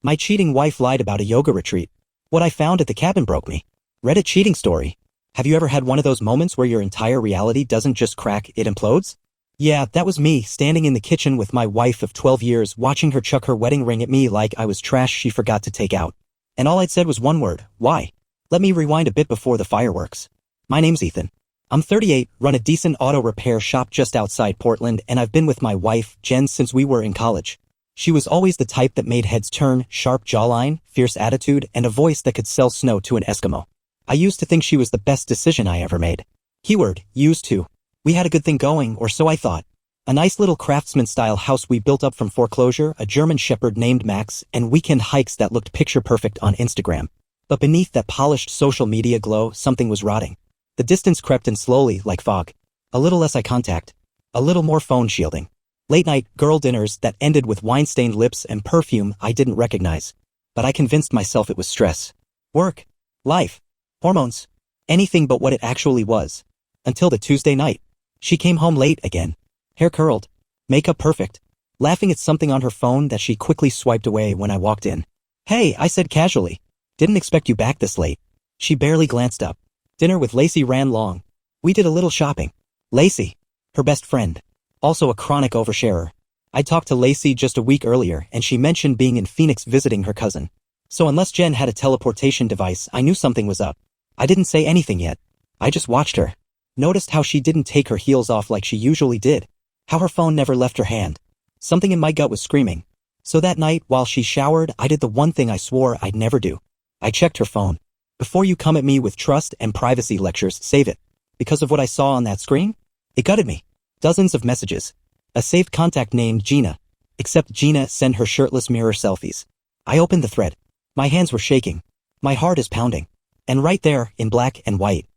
My cheating wife lied about a yoga retreat. What I found at the cabin broke me. Reddit cheating story. Have you ever had one of those moments where your entire reality doesn't just crack, it implodes? Yeah, that was me, standing in the kitchen with my wife of 12 years, watching her chuck her wedding ring at me like I was trash she forgot to take out. And all I'd said was one word: why? Let me rewind a bit before the fireworks. My name's Ethan. I'm 38, run a decent auto repair shop just outside Portland, and I've been with my wife, Jen, since we were in college. She was always the type that made heads turn, sharp jawline, fierce attitude, and a voice that could sell snow to an Eskimo. I used to think she was the best decision I ever made. Keyword, used to. We had a good thing going, or so I thought. A nice little craftsman-style house we built up from foreclosure, a German shepherd named Max, and weekend hikes that looked picture-perfect on Instagram. But beneath that polished social media glow, something was rotting. The distance crept in slowly, like fog. A little less eye contact. A little more phone shielding. Late-night, girl dinners that ended with wine-stained lips and perfume I didn't recognize. But I convinced myself it was stress. Work. Life. Hormones. Anything but what it actually was. Until the Tuesday night. She came home late again. Hair curled. Makeup perfect. Laughing at something on her phone that she quickly swiped away when I walked in. Hey, I said casually. Didn't expect you back this late. She barely glanced up. Dinner with Lacey ran long. We did a little shopping. Lacey. Her best friend. Also a chronic oversharer. I talked to Lacey just a week earlier and she mentioned being in Phoenix visiting her cousin. So unless Jen had a teleportation device, I knew something was up. I didn't say anything yet. I just watched her. Noticed how she didn't take her heels off like she usually did. How her phone never left her hand. Something in my gut was screaming. So that night, while she showered, I did the one thing I swore I'd never do. I checked her phone. Before you come at me with trust and privacy lectures, save it. Because of what I saw on that screen? It gutted me. Dozens of messages. A saved contact named Gina. Except Gina sent her shirtless mirror selfies. I opened the thread. My hands were shaking. My heart is pounding. And right there, in black and white.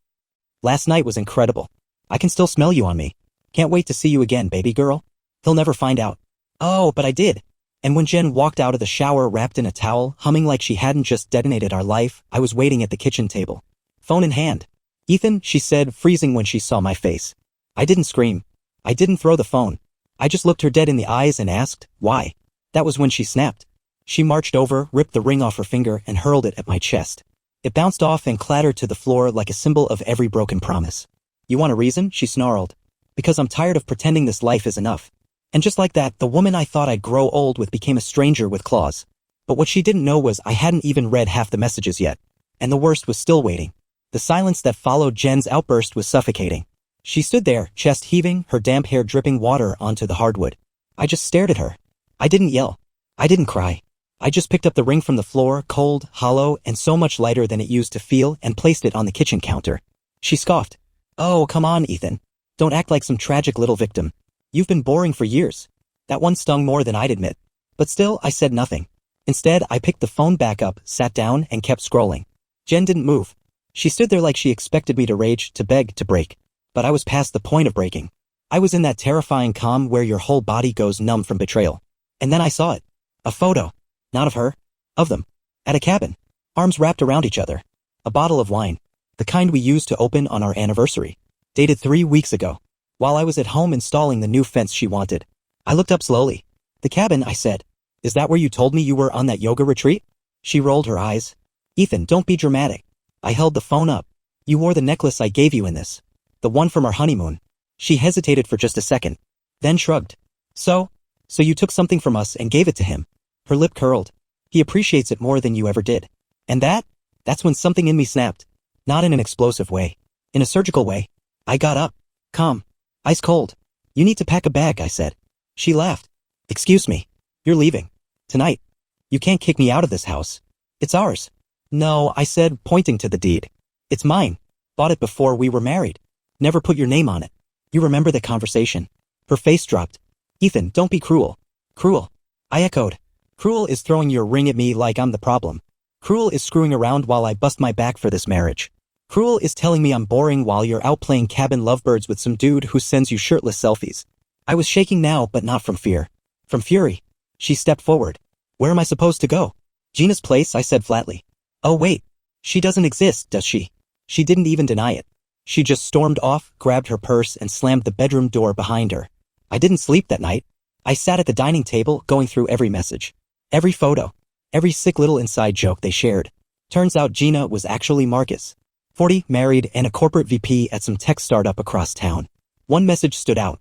Last night was incredible. I can still smell you on me. Can't wait to see you again, baby girl. He'll never find out. Oh, but I did. And when Jen walked out of the shower wrapped in a towel, humming like she hadn't just detonated our life, I was waiting at the kitchen table. Phone in hand. Ethan, she said, freezing when she saw my face. I didn't scream. I didn't throw the phone. I just looked her dead in the eyes and asked, why? That was when she snapped. She marched over, ripped the ring off her finger, and hurled it at my chest. It bounced off and clattered to the floor like a symbol of every broken promise. You want a reason? She snarled. Because I'm tired of pretending this life is enough. And just like that, the woman I thought I'd grow old with became a stranger with claws. But what she didn't know was I hadn't even read half the messages yet. And the worst was still waiting. The silence that followed Jen's outburst was suffocating. She stood there, chest heaving, her damp hair dripping water onto the hardwood. I just stared at her. I didn't yell. I didn't cry. I just picked up the ring from the floor, cold, hollow, and so much lighter than it used to feel, and placed it on the kitchen counter. She scoffed. Oh, come on, Ethan. Don't act like some tragic little victim. You've been boring for years. That one stung more than I'd admit. But still, I said nothing. Instead, I picked the phone back up, sat down, and kept scrolling. Jen didn't move. She stood there like she expected me to rage, to beg, to break. But I was past the point of breaking. I was in that terrifying calm where your whole body goes numb from betrayal. And then I saw it. A photo. Not of her. Of them. At a cabin. Arms wrapped around each other. A bottle of wine. The kind we used to open on our anniversary. Dated 3 weeks ago. While I was at home installing the new fence she wanted. I looked up slowly. The cabin, I said. Is that where you told me you were on that yoga retreat? She rolled her eyes. Ethan, don't be dramatic. I held the phone up. You wore the necklace I gave you in this. The one from our honeymoon. She hesitated for just a second. Then shrugged. So you took something from us and gave it to him. Her lip curled. He appreciates it more than you ever did. And that's when something in me snapped. Not in an explosive way. In a surgical way. I got up. Calm. Ice cold. You need to pack a bag, I said. She laughed. Excuse me. You're leaving. Tonight. You can't kick me out of this house. It's ours. No, I said, pointing to the deed. It's mine. Bought it before we were married. Never put your name on it. You remember the conversation. Her face dropped. Ethan, don't be cruel. Cruel. I echoed. Cruel is throwing your ring at me like I'm the problem. Cruel is screwing around while I bust my back for this marriage. Cruel is telling me I'm boring while you're out playing cabin lovebirds with some dude who sends you shirtless selfies. I was shaking now, but not from fear. From fury. She stepped forward. Where am I supposed to go? Gina's place, I said flatly. Oh wait. She doesn't exist, does she? She didn't even deny it. She just stormed off, grabbed her purse, and slammed the bedroom door behind her. I didn't sleep that night. I sat at the dining table, going through every message. Every photo. Every sick little inside joke they shared. Turns out Gina was actually Marcus. 40, married, and a corporate VP at some tech startup across town. One message stood out.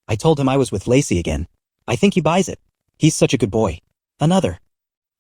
I told him I was with Lacey again. I think he buys it. He's such a good boy. Another.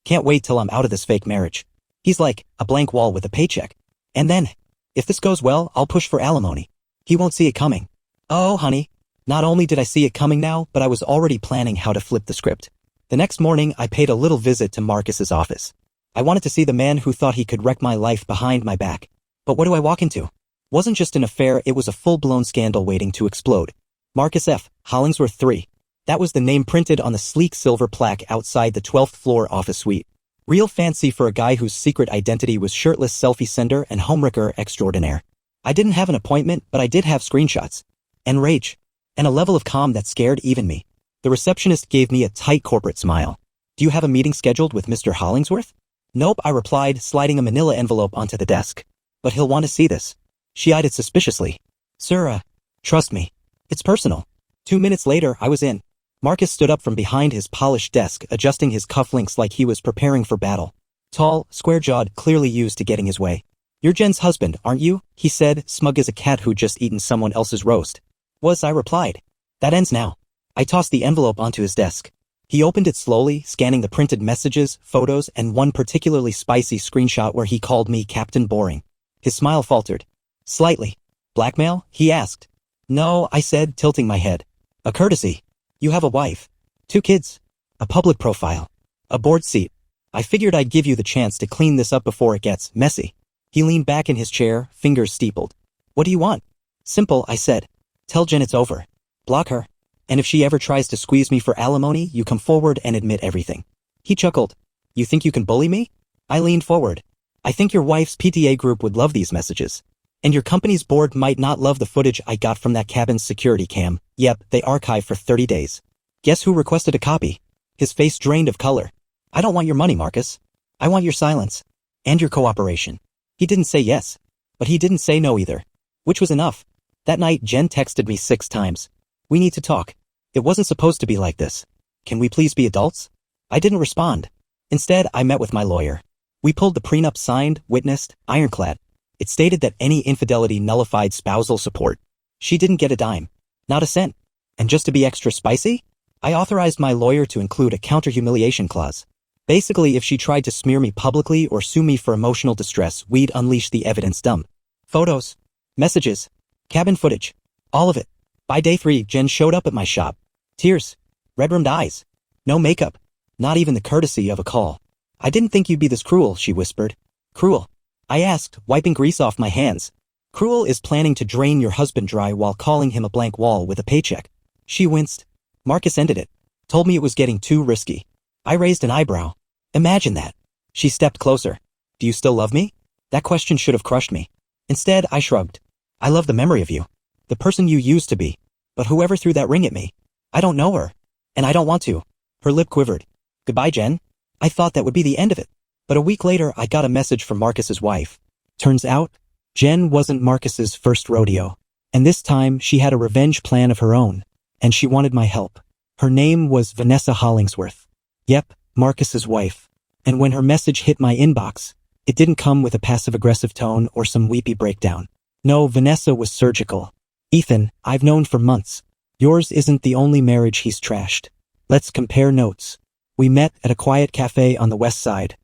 Can't wait till I'm out of this fake marriage. He's like a blank wall with a paycheck. And then, if this goes well, I'll push for alimony. He won't see it coming. Oh, honey. Not only did I see it coming now, but I was already planning how to flip the script. The next morning, I paid a little visit to Marcus's office. I wanted to see the man who thought he could wreck my life behind my back. But what do I walk into? Wasn't just an affair, it was a full-blown scandal waiting to explode. Marcus F. Hollingsworth III. That was the name printed on the sleek silver plaque outside the 12th floor office suite. Real fancy for a guy whose secret identity was shirtless selfie sender and homewrecker extraordinaire. I didn't have an appointment, but I did have screenshots. And rage. And a level of calm that scared even me. The receptionist gave me a tight corporate smile. Do you have a meeting scheduled with Mr. Hollingsworth? Nope, I replied, sliding a manila envelope onto the desk. But he'll want to see this. She eyed it suspiciously. Sir, trust me. It's personal. 2 minutes later, I was in. Marcus stood up from behind his polished desk, adjusting his cufflinks like he was preparing for battle. Tall, square-jawed, clearly used to getting his way. You're Jen's husband, aren't you? He said, smug as a cat who'd just eaten someone else's roast. Was, I replied. That ends now. I tossed the envelope onto his desk. He opened it slowly, scanning the printed messages, photos, and one particularly spicy screenshot where he called me Captain Boring. His smile faltered. Slightly. Blackmail? He asked. No, I said, tilting my head. A courtesy. You have a wife. 2 kids. A public profile. A board seat. I figured I'd give you the chance to clean this up before it gets messy. He leaned back in his chair, fingers steepled. What do you want? Simple, I said. Tell Jen it's over. Block her. And if she ever tries to squeeze me for alimony, you come forward and admit everything. He chuckled. You think you can bully me? I leaned forward. I think your wife's PTA group would love these messages. And your company's board might not love the footage I got from that cabin's security cam. Yep, they archived for 30 days. Guess who requested a copy? His face drained of color. I don't want your money, Marcus. I want your silence. And your cooperation. He didn't say yes. But he didn't say no either. Which was enough. That night, Jen texted me 6 times. We need to talk. It wasn't supposed to be like this. Can we please be adults? I didn't respond. Instead, I met with my lawyer. We pulled the prenup signed, witnessed, ironclad. It stated that any infidelity nullified spousal support. She didn't get a dime. Not a cent. And just to be extra spicy, I authorized my lawyer to include a counter-humiliation clause. Basically, if she tried to smear me publicly or sue me for emotional distress, we'd unleash the evidence dump. Photos. Messages. Cabin footage. All of it. By day 3, Jen showed up at my shop. Tears. Red-rimmed eyes. No makeup. Not even the courtesy of a call. I didn't think you'd be this cruel, she whispered. Cruel? I asked, wiping grease off my hands. Cruel is planning to drain your husband dry while calling him a blank wall with a paycheck. She winced. Marcus ended it. Told me it was getting too risky. I raised an eyebrow. Imagine that. She stepped closer. Do you still love me? That question should have crushed me. Instead, I shrugged. I love the memory of you. The person you used to be. But whoever threw that ring at me. I don't know her. And I don't want to. Her lip quivered. Goodbye, Jen. I thought that would be the end of it. But a week later, I got a message from Marcus's wife. Turns out, Jen wasn't Marcus's first rodeo. And this time, she had a revenge plan of her own. And she wanted my help. Her name was Vanessa Hollingsworth. Yep, Marcus's wife. And when her message hit my inbox, it didn't come with a passive-aggressive tone or some weepy breakdown. No, Vanessa was surgical. Ethan, I've known for months. Yours isn't the only marriage he's trashed. Let's compare notes. We met at a quiet cafe on the west side.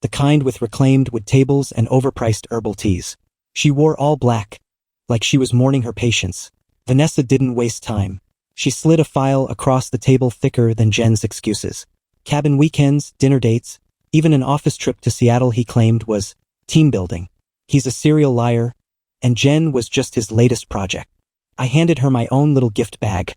The kind with reclaimed wood tables and overpriced herbal teas. She wore all black, like she was mourning her patience. Vanessa didn't waste time. She slid a file across the table thicker than Jen's excuses. Cabin weekends, dinner dates, even an office trip to Seattle he claimed was team building. He's a serial liar, and Jen was just his latest project. I handed her my own little gift bag.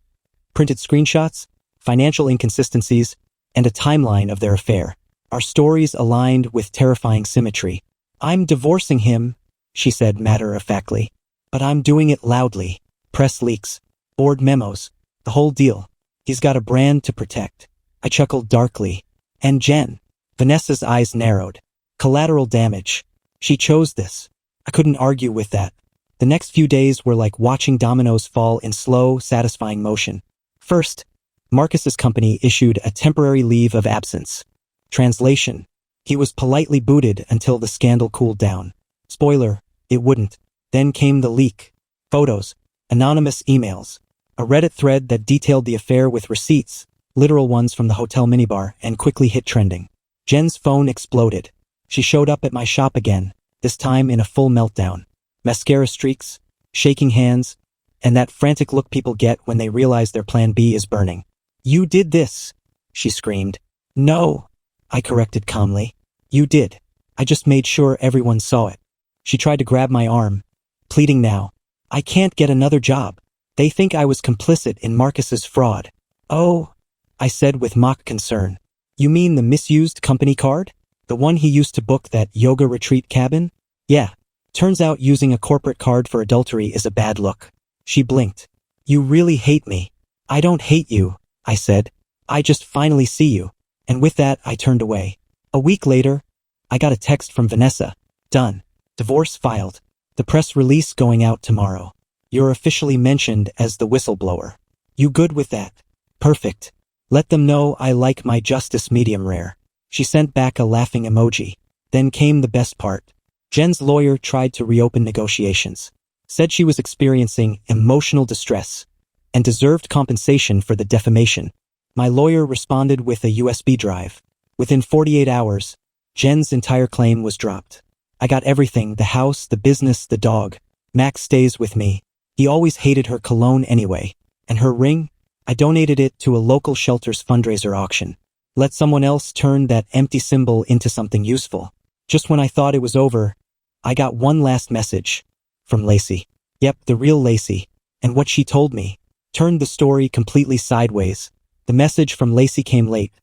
Printed screenshots, financial inconsistencies, and a timeline of their affair. Our stories aligned with terrifying symmetry. I'm divorcing him, she said matter-of-factly. But I'm doing it loudly. Press leaks, board memos, the whole deal. He's got a brand to protect. I chuckled darkly. And Jen. Vanessa's eyes narrowed. Collateral damage. She chose this. I couldn't argue with that. The next few days were like watching dominoes fall in slow, satisfying motion. First, Marcus's company issued a temporary leave of absence. Translation: He was politely booted until the scandal cooled down. Spoiler, it wouldn't. Then came the leak. Photos, anonymous emails, a Reddit thread that detailed the affair with receipts, literal ones from the hotel minibar, and quickly hit trending. Jen's phone exploded. She showed up at my shop again, this time in a full meltdown. Mascara streaks, shaking hands, and that frantic look people get when they realize their plan B is burning. "You did this," she screamed. "No," I corrected calmly. "You did. I just made sure everyone saw it." She tried to grab my arm, pleading now. "I can't get another job. They think I was complicit in Marcus's fraud." "Oh," I said with mock concern. "You mean the misused company card? The one he used to book that yoga retreat cabin?" "Yeah. Turns out using a corporate card for adultery is a bad look." She blinked. "You really hate me." "I don't hate you," I said. "I just finally see you." And with that, I turned away. A week later, I got a text from Vanessa. "Done. Divorce filed. The press release going out tomorrow. You're officially mentioned as the whistleblower. You good with that?" "Perfect. Let them know I like my justice medium rare." She sent back a laughing emoji. Then came the best part. Jen's lawyer tried to reopen negotiations. Said she was experiencing emotional distress and deserved compensation for the defamation. My lawyer responded with a USB drive. Within 48 hours, Jen's entire claim was dropped. I got everything, the house, the business, the dog. Max stays with me. He always hated her cologne anyway. And her ring? I donated it to a local shelter's fundraiser auction. Let someone else turn that empty symbol into something useful. Just when I thought it was over, I got one last message. From Lacey. Yep, the real Lacey. And what she told me turned the story completely sideways. The message from Lacey came late.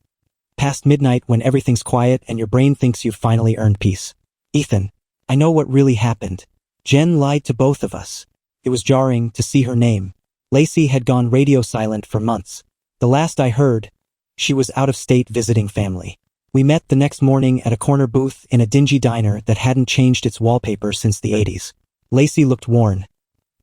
Past midnight when everything's quiet and your brain thinks you've finally earned peace. "Ethan, I know what really happened. Jen lied to both of us." It was jarring to see her name. Lacey had gone radio silent for months. The last I heard, she was out of state visiting family. We met the next morning at a corner booth in a dingy diner that hadn't changed its wallpaper since the 80s. Lacey looked worn.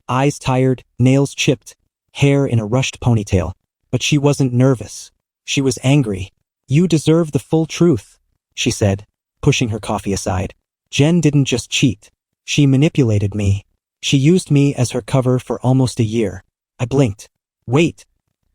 Eyes tired, nails chipped, hair in a rushed ponytail. But she wasn't nervous. She was angry. "You deserve the full truth," she said, pushing her coffee aside. "Jen didn't just cheat. She manipulated me. She used me as her cover for almost a year." I blinked. "Wait,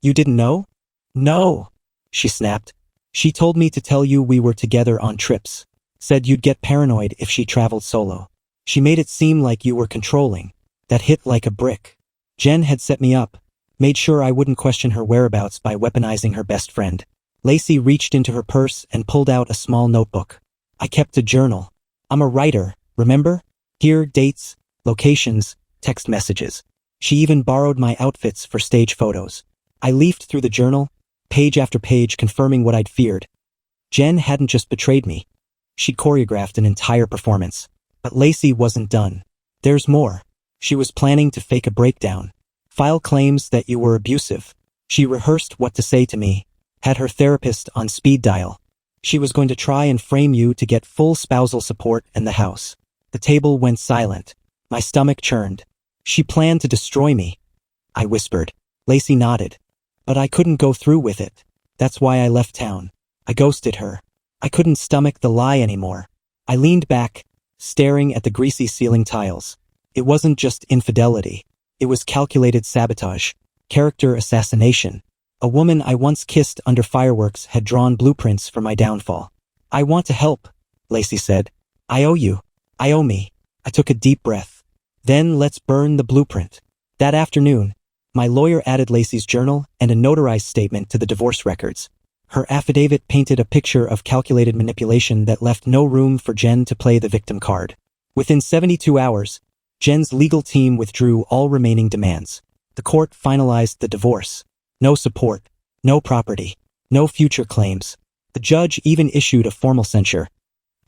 you didn't know?" "No," she snapped. "She told me to tell you we were together on trips. Said you'd get paranoid if she traveled solo. She made it seem like you were controlling. That hit like a brick. Jen had set me up, made sure I wouldn't question her whereabouts by weaponizing her best friend." Lacey reached into her purse and pulled out a small notebook. "I kept a journal. I'm a writer, remember? Here, dates, locations, text messages. She even borrowed my outfits for stage photos." I leafed through the journal, page after page confirming what I'd feared. Jen hadn't just betrayed me. She'd choreographed an entire performance. But Lacey wasn't done. "There's more. She was planning to fake a breakdown. File claims that you were abusive. She rehearsed what to say to me, had her therapist on speed dial. She was going to try and frame you to get full spousal support in the house." The table went silent. My stomach churned. "She planned to destroy me," I whispered. Lacey nodded. "But I couldn't go through with it. That's why I left town. I ghosted her. I couldn't stomach the lie anymore." I leaned back, staring at the greasy ceiling tiles. It wasn't just infidelity. It was calculated sabotage, character assassination. A woman I once kissed under fireworks had drawn blueprints for my downfall. "I want to help," Lacey said. "I owe you. I owe me." I took a deep breath. "Then let's burn the blueprint." That afternoon, my lawyer added Lacey's journal and a notarized statement to the divorce records. Her affidavit painted a picture of calculated manipulation that left no room for Jen to play the victim card. Within 72 hours, Jen's legal team withdrew all remaining demands. The court finalized the divorce. No support, no property, no future claims. The judge even issued a formal censure.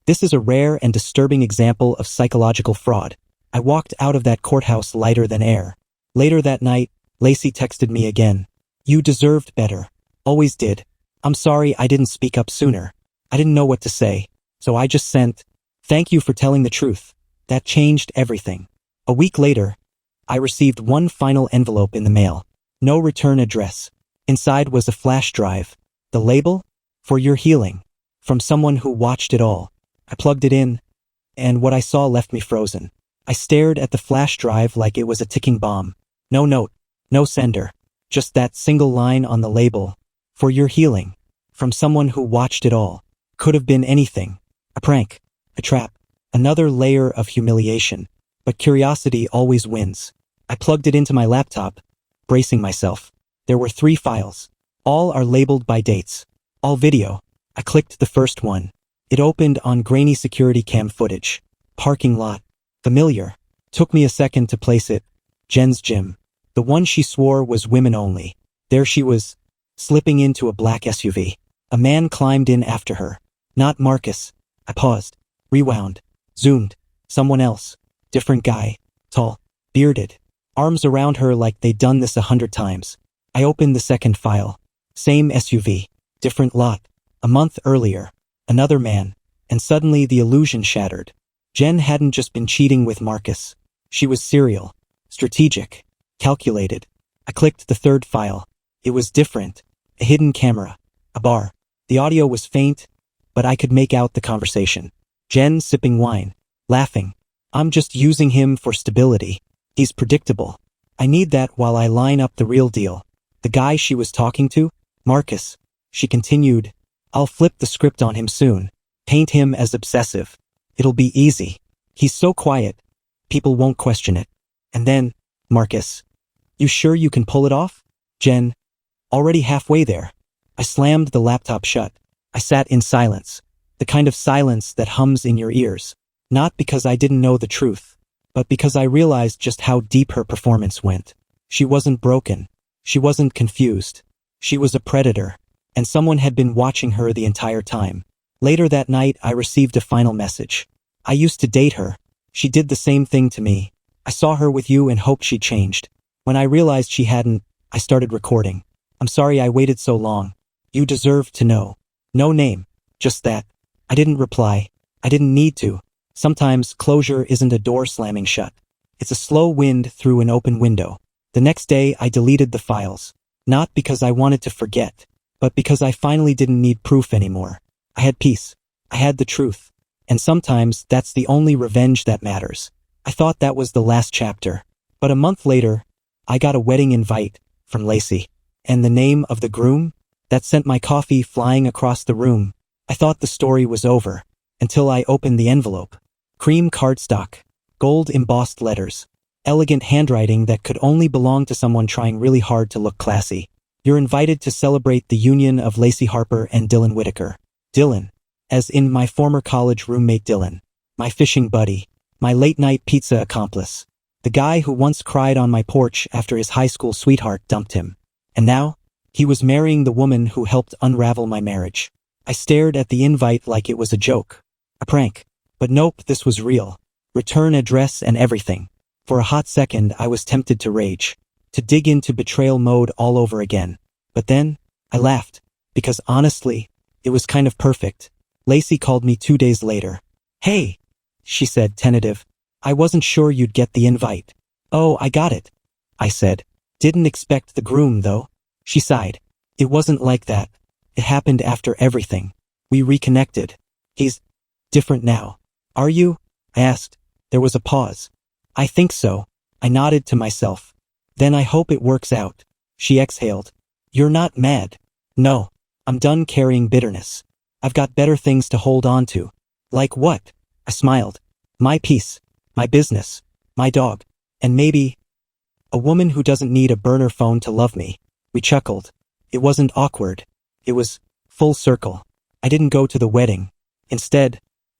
This is a rare and disturbing example of psychological fraud. I walked out of that courthouse lighter than air. Later that night, Lacey texted me again. "You deserved better. Always did. I'm sorry I didn't speak up sooner. I didn't know what to say. So I just sent, 'Thank you for telling the truth.' That changed everything." A week later, I received one final envelope in the mail. No return address. Inside was a flash drive. The label? "For your healing." From someone who watched it all. I plugged it in, and what I saw left me frozen. I stared at the flash drive like it was a ticking bomb. No note, no sender. Just that single line on the label. For your healing. From someone who watched it all. Could have been anything. A prank. A trap. Another layer of humiliation. But curiosity always wins. I plugged it into my laptop, bracing myself. There were 3 files. All are labeled by dates. All video. I clicked the first one. It opened on grainy security cam footage. Parking lot. Familiar. Took me a second to place it. Jen's gym. The one she swore was women only. There she was, slipping into a black SUV. A man climbed in after her. Not Marcus. I paused. Rewound. Zoomed. Someone else. Different guy. Tall. Bearded. Arms around her like they'd done this 100 times. I opened the second file. Same SUV. Different lot. A month earlier. Another man. And suddenly the illusion shattered. Jen hadn't just been cheating with Marcus. She was serial. Strategic. Calculated. I clicked the third file. It was different. A hidden camera. A bar. The audio was faint, but I could make out the conversation. Jen sipping wine. Laughing. I'm just using him for stability. He's predictable. I need that while I line up the real deal. The guy she was talking to? Marcus. She continued. I'll flip the script on him soon. Paint him as obsessive. It'll be easy. He's so quiet. People won't question it. And then, Marcus. You sure you can pull it off? Jen. Already halfway there. I slammed the laptop shut. I sat in silence. The kind of silence that hums in your ears. Not because I didn't know the truth, but because I realized just how deep her performance went. She wasn't broken. She wasn't confused. She was a predator, and someone had been watching her the entire time. Later that night, I received a final message. I used to date her. She did the same thing to me. I saw her with you and hoped she'd changed. When I realized she hadn't, I started recording. I'm sorry I waited so long. You deserve to know. No name. Just that. I didn't reply. I didn't need to. Sometimes closure isn't a door slamming shut. It's a slow wind through an open window. The next day, I deleted the files. Not because I wanted to forget, but because I finally didn't need proof anymore. I had peace. I had the truth. And sometimes that's the only revenge that matters. I thought that was the last chapter. But a month later, I got a wedding invite from Lacey. And the name of the groom? That sent my coffee flying across the room. I thought the story was over, until I opened the envelope. Cream cardstock, gold embossed letters, elegant handwriting that could only belong to someone trying really hard to look classy. You're invited to celebrate the union of Lacey Harper and Dylan Whitaker. Dylan, as in my former college roommate Dylan, my fishing buddy, my late-night pizza accomplice, the guy who once cried on my porch after his high school sweetheart dumped him. And now, he was marrying the woman who helped unravel my marriage. I stared at the invite like it was a joke, a prank. But nope, this was real. Return address and everything. For a hot second, I was tempted to rage, to dig into betrayal mode all over again. But then, I laughed, because honestly, it was kind of perfect. Lacey called me 2 days later. Hey, she said, tentative. I wasn't sure you'd get the invite. Oh, I got it, I said. Didn't expect the groom, though. She sighed. It wasn't like that. It happened after everything. We reconnected. He's different now. Are you? I asked. There was a pause. I think so. I nodded to myself. Then I hope it works out. She exhaled. You're not mad. No. I'm done carrying bitterness. I've got better things to hold on to. Like what? I smiled. My peace. My business. My dog. And maybe a woman who doesn't need a burner phone to love me. We chuckled. It wasn't awkward. It was full circle. I didn't go to the wedding. Instead,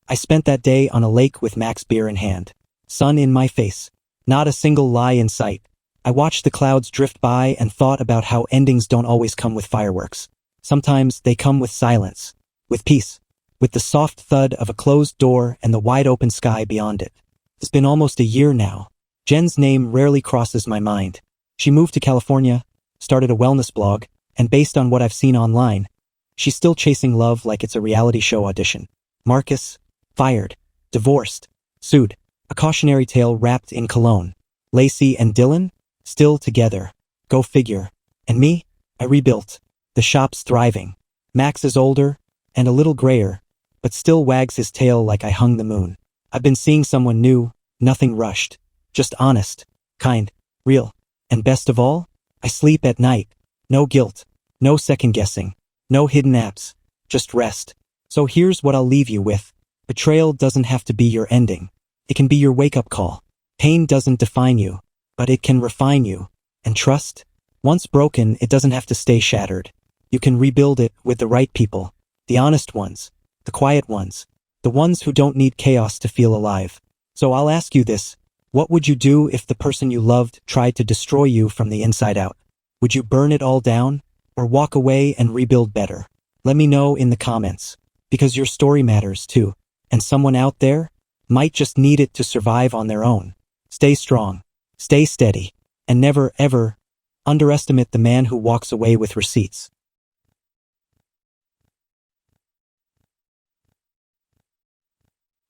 I spent that day on a lake with Max beer in hand. Sun in my face. Not a single lie in sight. I watched the clouds drift by and thought about how endings don't always come with fireworks. Sometimes they come with silence. With peace. With the soft thud of a closed door and the wide open sky beyond it. It's been almost a year now. Jen's name rarely crosses my mind. She moved to California, started a wellness blog, and based on what I've seen online, she's still chasing love like it's a reality show audition. Marcus, fired, divorced, sued, a cautionary tale wrapped in cologne. Lacey and Dylan, still together. Go figure. And me, I rebuilt. The shop's thriving. Max is older, and a little grayer, but still wags his tail like I hung the moon. I've been seeing someone new, nothing rushed, just honest, kind, real, and best of all, I sleep at night, no guilt, no second guessing, no hidden apps, just rest. So here's what I'll leave you with. Betrayal doesn't have to be your ending. It can be your wake-up call. Pain doesn't define you, but it can refine you. And trust? Once broken, it doesn't have to stay shattered. You can rebuild it with the right people, the honest ones, the quiet ones, the ones who don't need chaos to feel alive. So I'll ask you this, what would you do if the person you loved tried to destroy you from the inside out? Would you burn it all down, or walk away and rebuild better? Let me know in the comments, because your story matters too, and someone out there might just need it to survive on their own. Stay strong, stay steady, and never, ever underestimate the man who walks away with receipts.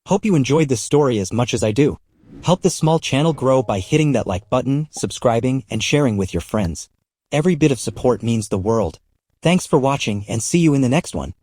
Hope you enjoyed this story as much as I do. Help this small channel grow by hitting that like button, subscribing, and sharing with your friends. Every bit of support means the world. Thanks for watching and see you in the next one.